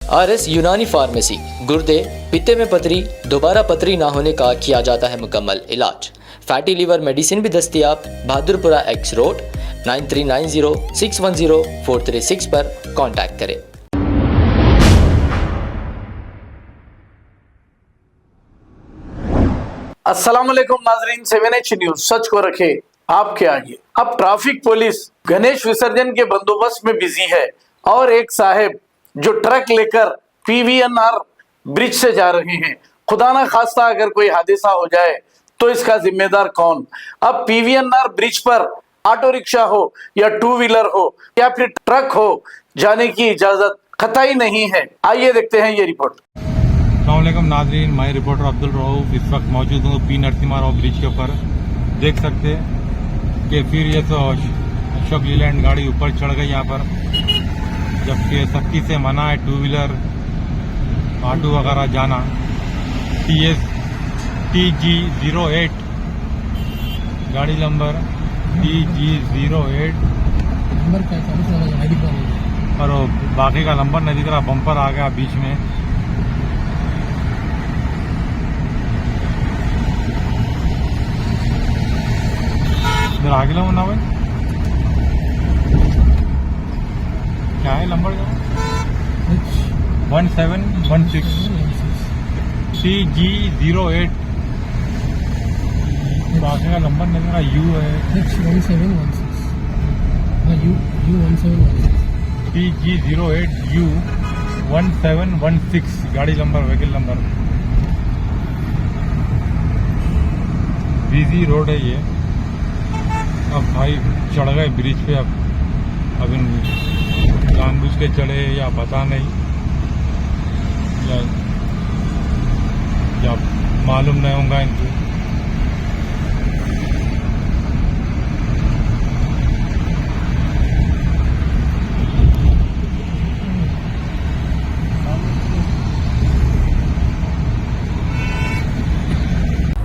RS Unani pharmacy, गुर्दे, पित्ते में पथरी, दोबारा पथरी ना होने का किया जाता है मुकम्मल इलाज। फैटी लीवर मेडिसिन भी दस्तियाब। बहादुरपुरा X रोड 9390610436 पर कांटेक्ट करें। अस्सलामुअलैकुम नाजरीन, 7H न्यूज सच को रखे आपके आगे। अब ट्रैफिक पुलिस गणेश विसर्जन के बंदोबस्त में बिजी है और एक साहब जो ट्रक लेकर PVNR ब्रिज से जा रहे हैं। खुदा ना खास्ता अगर कोई हादसा हो जाए तो इसका जिम्मेदार कौन? अब PVNR ब्रिज पर ऑटो रिक्शा हो या टू व्हीलर हो या फिर ट्रक हो, जाने की इजाजत कतई नहीं है। आइए देखते हैं ये रिपोर्ट। अस्सलामुअलैकुम नाजरीन, मैं रिपोर्टर अब्दुल रऊफ इस वक्त मौजूद हूँ P नरसिम्हा राव ब्रिज के ऊपर। देख सकते हैं कि फिर ये तो अशोक लीलैंड गाड़ी ऊपर चढ़ गई यहाँ पर, जबकि सख्ती से मना है टू व्हीलर ऑटो वगैरह जाना। TG08 गाड़ी नंबर TG08 और बाकी का नंबर नहीं दिख रहा, बम्पर आ गया बीच में। इधर आगे लो ना भाई, क्या है नंबर? 1716 TG08 बाकी का नंबर नहीं दिख रहा, U है TG08 U1716 गाड़ी number, vehicle number. Busy road है ये। अब भाई चढ़ गए ब्रिज पे। अब इन जानबूझ के चढ़े या पता नहीं, या मालूम नहीं होगा इनको।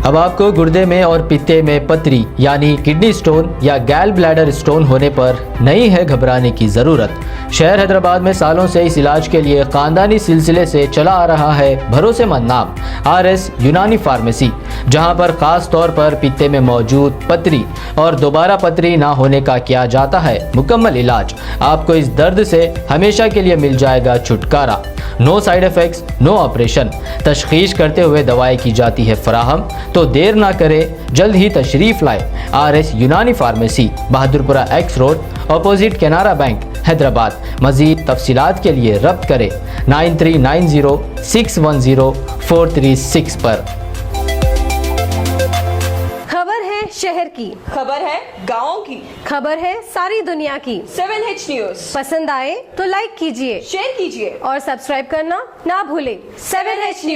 अब आपको गुर्दे में और पित्ते में पथरी यानी किडनी स्टोन या गैल ब्लैडर स्टोन होने पर नहीं है घबराने की ज़रूरत। शहर हैदराबाद में सालों से इस इलाज के लिए ख़ानदानी सिलसिले से चला आ रहा है भरोसेमंद नाम RS यूनानी फार्मेसी, जहां पर ख़ास तौर पर पित्ते में मौजूद पथरी और दोबारा पथरी ना होने का किया जाता है मुकम्मल इलाज। आपको इस दर्द से हमेशा के लिए मिल जाएगा छुटकारा। No side effects, no operation. तशखीस करते हुए दवाएं की जाती है फराहम। तो देर ना करें, जल्द ही तशरीफ लाए RS Unani pharmacy, Bahadurpura X road opposite Canara bank, Hyderabad. मजीद तफसीलात के लिए रब्त करें 9390610436 पर। खबर है शहर की, खबर है गाँव की, खबर है सारी दुनिया की। 7H न्यूज पसंद आए तो लाइक कीजिए, शेयर कीजिए और सब्सक्राइब करना ना भूलें। 7H news.